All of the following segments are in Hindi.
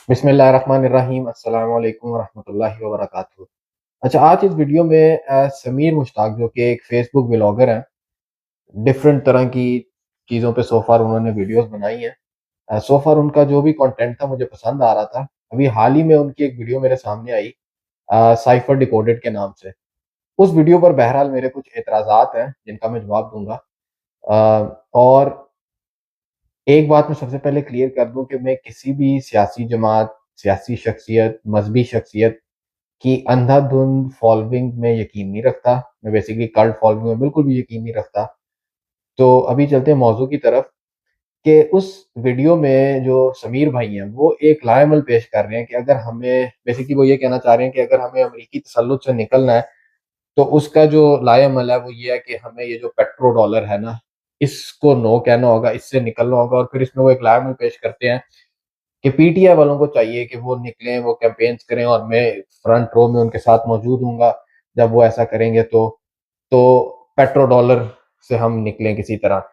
बिस्मिल्लाहिर्रहमानिर्रहीम अस्सलाम वालेकुम रहमतुल्लाहि व बरकातुहू। अच्छा, आज इस वीडियो में समीर मुश्ताक जो कि एक फेसबुक ब्लॉगर हैं, डिफरेंट तरह की चीज़ों पे सो फार उन्होंने वीडियोस बनाई हैं। सो फार उनका जो भी कंटेंट था मुझे पसंद आ रहा था। अभी हाल ही में उनकी एक वीडियो मेरे सामने आई साइफर डिकोडेड के नाम से। उस वीडियो पर बहरहाल मेरे कुछ एतराज़ात हैं जिनका मैं जवाब दूँगा। और एक बात मैं सबसे पहले क्लियर कर दूँ कि मैं किसी भी सियासी जमात, सियासी शख्सियत, मज़हबी शख्सियत कि अंधाधुंध फॉलोइंग में यकीन नहीं रखता। मैं बेसिकली कल्ट फॉलोइंग में बिल्कुल भी यकीन नहीं रखता। तो अभी चलते हैं मौज़ू की तरफ कि उस वीडियो में जो समीर भाई हैं, वो एक लाएमल पेश कर रहे हैं कि अगर हमें बेसिकली वो ये कहना चाह रहे हैं कि अगर हमें अमरीकी तसल्लुत से निकलना है, तो उसका जो लाएमल है वो ये है कि हमें ये जो पेट्रो डॉलर है ना, इसको नो कहना होगा, इससे निकलना होगा। और फिर इसमें वो एक लाएमल पेश करते हैं कि पीटीआई वालों को चाहिए कि वो निकलें, वो कैंपेन्स करें और मैं फ्रंट रो में उनके साथ मौजूद हूँगा जब वो ऐसा करेंगे तो पेट्रो डॉलर से हम निकलें किसी तरह।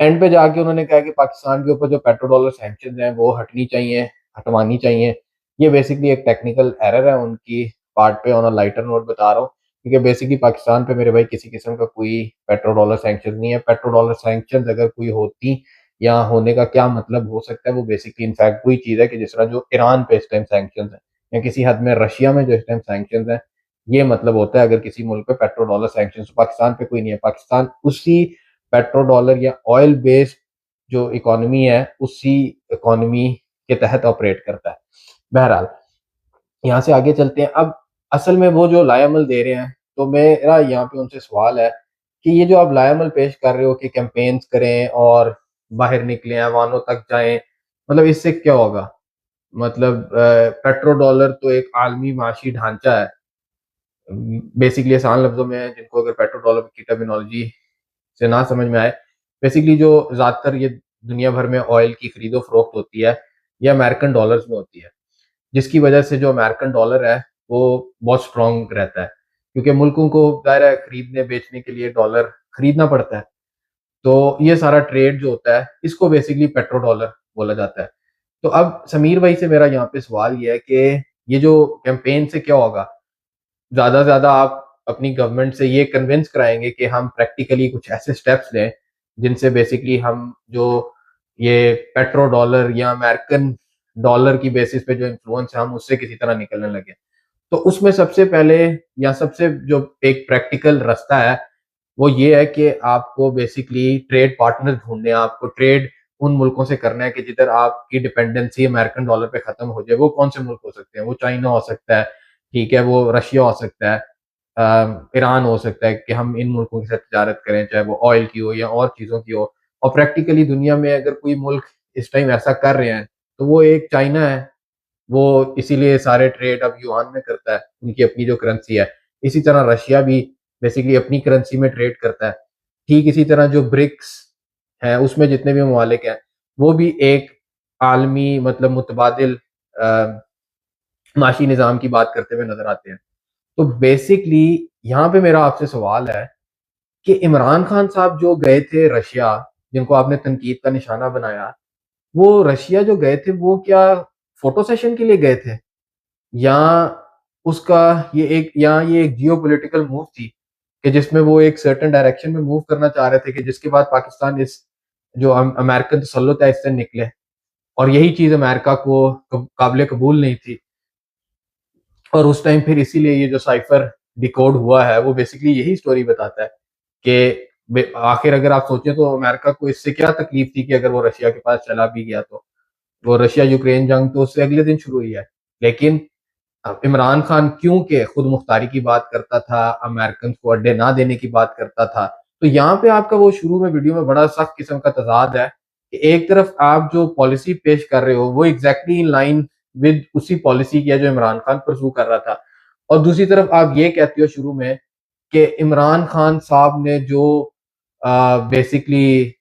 एंड पे जाके उन्होंने कहा कि पाकिस्तान के ऊपर जो पेट्रो डॉलर सैंक्शंस हैं वो हटनी चाहिए, हटवानी चाहिए। ये बेसिकली एक टेक्निकल एरर है उनकी पार्ट पे, ऑन अ लाइटर नोट बता रहा हूँ, क्योंकि बेसिकली पाकिस्तान पे मेरे भाई किसी किस्म का कोई पेट्रो डॉलर सैंक्शन नहीं है। पेट्रो डॉलर सैंक्शंस अगर कोई होती या होने का क्या मतलब हो सकता है, वो बेसिकली इनफैक्ट वही चीज़ है कि जिस तरह जो ईरान पे इस टाइम सैंक्शंस हैं या किसी हद में रशिया में जो इस टाइम सैंक्शंस हैं, ये मतलब होता है अगर किसी मुल्क पे पेट्रो डॉलर सैंक्शंस। पाकिस्तान पे कोई नहीं है। पाकिस्तान उसी पेट्रो डॉलर या ऑयल बेस्ड जो इकोनॉमी है उसी इकोनॉमी के तहत ऑपरेट करता है। बहरहाल, यहाँ से आगे चलते हैं। अब असल में वो जो लाएमल दे रहे हैं, तो मेरा यहाँ पे उनसे सवाल है कि ये जो आप लाएमल पेश कर रहे हो कि कैंपेन्स करें और बाहर निकलें, ऐवानों तक जाएं, मतलब इससे क्या होगा? मतलब पेट्रो डॉलर तो एक आलमी माशी ढांचा है। बेसिकली आसान लफ्जों में जिनको अगर पेट्रो डॉलर की टर्मिनोलॉजी से ना समझ में आए, बेसिकली जो ज़्यादातर ये दुनिया भर में ऑयल की खरीदो फरोख्त होती है, ये अमेरिकन डॉलर्स में होती है, जिसकी वजह से जो अमेरिकन डॉलर है वो बहुत स्ट्रांग रहता है, क्योंकि मुल्कों को ज़ाहिर है खरीदने बेचने के लिए डॉलर खरीदना पड़ता है। तो ये सारा ट्रेड जो होता है इसको बेसिकली पेट्रो डॉलर बोला जाता है। तो अब समीर भाई से मेरा यहाँ पे सवाल ये है कि ये जो कैंपेन से क्या होगा? ज़्यादा से ज़्यादा आप अपनी गवर्नमेंट से ये कन्विंस कराएँगे कि हम प्रैक्टिकली कुछ ऐसे स्टेप्स लें, जिनसे बेसिकली हम जो ये पेट्रो डॉलर या अमेरिकन डॉलर की बेसिस पे जो इन्फ्लुएंस है, हम उससे किसी तरह निकलने लगे। तो उसमें सबसे पहले या सबसे जो एक प्रैक्टिकल रास्ता है, वो ये है कि आपको बेसिकली ट्रेड पार्टनर ढूँढने हैं, आपको ट्रेड उन मुल्कों से करना है कि जिधर आपकी डिपेंडेंसी अमेरिकन डॉलर पे खत्म हो जाए। वो कौन से मुल्क हो सकते हैं? वो चाइना हो सकता है, ठीक है, वो रशिया हो सकता है, ईरान हो सकता है कि हम इन मुल्कों के साथ तिजारत करें, चाहे वो ऑयल की हो या और चीज़ों की हो। और प्रैक्टिकली दुनिया में अगर कोई मुल्क इस टाइम ऐसा कर रहे हैं, तो वो एक चाइना है। वो इसीलिए सारे ट्रेड अब युआन में करता है, उनकी अपनी जो करेंसी है। इसी तरह रशिया भी बेसिकली अपनी करेंसी में ट्रेड करता है। ठीक इसी तरह जो ब्रिक्स है, उसमें जितने भी ममालिक हैं, वो भी एक आलमी मतलब मुतबादिल अ, माशी निज़ाम की बात करते हुए नज़र आते हैं। तो बेसिकली यहाँ पे मेरा आपसे सवाल है कि इमरान खान साहब जो गए थे रशिया, जिनको आपने तनकीद का निशाना बनाया, वो रशिया जो गए थे, वो क्या फ़ोटो सेशन के लिए गए थे? या उसका ये एक जियोपॉलिटिकल मूव थी कि जिसमें वो एक सर्टेन डायरेक्शन में मूव करना चाह रहे थे कि जिसके बाद पाकिस्तान इस जो अमेरिकन तसल्लुत है इससे निकले, और यही चीज़ अमेरिका को काबिल कबूल नहीं थी। और उस टाइम फिर इसीलिए ये जो साइफर डिकोड हुआ है, वो बेसिकली यही स्टोरी बताता है कि आखिर अगर आप सोचें तो अमेरिका को इससे क्या तकलीफ थी कि अगर वो रशिया के पास चला भी गया, तो वो रशिया यूक्रेन जंग तो उससे अगले दिन शुरू हुई है। लेकिन अब इमरान खान क्योंकि खुद मुख्तारी की बात करता था, अमेरिकन को अड्डे ना देने की बात करता था, तो यहाँ पे आपका वो शुरू में वीडियो में बड़ा सख्त किस्म का तजाद है कि एक तरफ आप जो पॉलिसी पेश कर रहे हो वो एग्जैक्टली इन लाइन विद उसी पॉलिसी की है जो इमरान खान परसू कर रहा था, और दूसरी तरफ आप ये कहते हो शुरू में कि इमरान खान साहब ने जो बेसिकली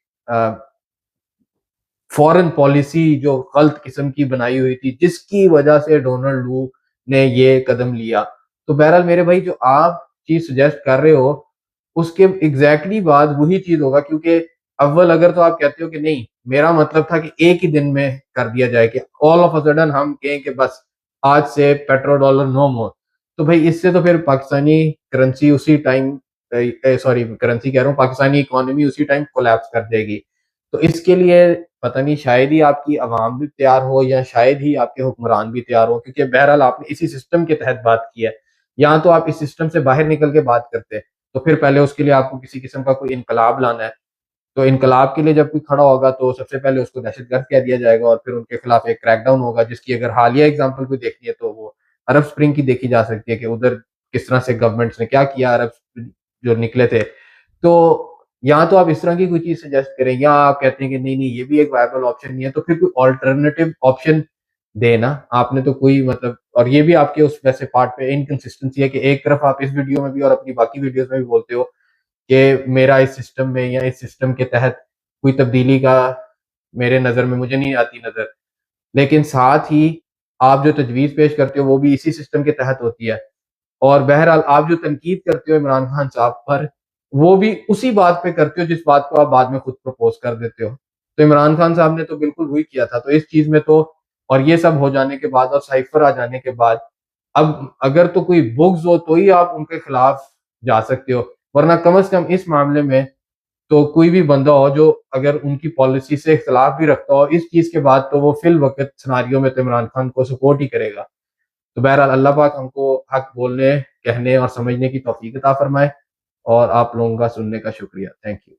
फॉरेन पॉलिसी जो गलत किस्म की बनाई हुई थी, जिसकी वजह से डोनाल्ड लू ने ये कदम लिया। तो बहरहाल मेरे भाई, जो आप चीज सजेस्ट कर रहे हो, उसके एग्जैक्टली बाद वही चीज होगा, क्योंकि अव्वल अगर तो आप कहते हो कि नहीं, मेरा मतलब था कि एक ही दिन में कर दिया जाए, कि ऑल ऑफ अ सडन हम कहें कि बस आज से पेट्रोल डॉलर नो मोर, तो भाई इससे तो फिर पाकिस्तानी करेंसी उसी टाइम, सॉरी करेंसी कह रहा हूँ, पाकिस्तानी इकोनॉमी उसी टाइम कोलैप्स कर देगी। तो इसके लिए पता नहीं शायद ही आपकी आवाम भी तैयार हो, या शायद ही आपके हुक्मरान भी तैयार हो, क्योंकि बहरहाल आपने इसी सिस्टम के तहत बात की है। या तो आप इस सिस्टम से बाहर निकल के बात करते, तो फिर पहले उसके लिए आपको किसी किस्म का कोई इनकलाब लाना है। तो इनकलाब के लिए जब कोई खड़ा होगा तो सबसे पहले उसको दहशतगर्द कह दिया जाएगा, और फिर उनके खिलाफ एक क्रैकडाउन होगा, जिसकी अगर हालिया एग्जांपल कोई देखनी है तो वो अरब स्प्रिंग की देखी जा सकती है, कि उधर किस तरह से गवर्नमेंट्स ने क्या किया, अरब जो निकले थे। तो या तो आप इस तरह की कोई चीज सजेस्ट करें, या आप कहते हैं कि नहीं नहीं ये भी एक वायबल ऑप्शन नहीं है, तो फिर कोई ऑल्टरनेटिव ऑप्शन देना। आपने तो कोई मतलब, और ये भी आपके उस वैसे पार्ट पे इनकंसिस्टेंसी है कि एक तरफ आप इस वीडियो में भी और अपनी बाकी वीडियोस में भी बोलते हो कि मेरा इस सिस्टम में या इस सिस्टम के तहत कोई तब्दीली का मेरे नज़र में मुझे नहीं आती नज़र, लेकिन साथ ही आप जो तजवीज़ पेश करते हो वो भी इसी सिस्टम के तहत होती है। और बहरहाल आप जो तनकीद करते हो इमरान खान साहब पर, वो भी उसी बात पे करते हो जिस बात को आप बाद में खुद प्रपोज कर देते हो। तो इमरान खान साहब ने तो बिल्कुल वही किया था, तो इस चीज़ में तो, और ये सब हो जाने के बाद और साइफर आ जाने के बाद, अब अगर तो कोई बुग्ज हो तो ही आप उनके खिलाफ जा सकते हो, वरना कम से कम इस मामले में तो कोई भी बंदा हो जो अगर उनकी पॉलिसी से इख्तलाफ भी रखता हो इस चीज़ के बाद, तो वो फिल वक़्त सिनेरियो में तो इमरान खान को सपोर्ट ही करेगा। तो बहरहाल अल्लाह पाक हमको हक बोलने, कहने और समझने की तौफीक अता फरमाए, और आप लोगों का सुनने का शुक्रिया। Thank you.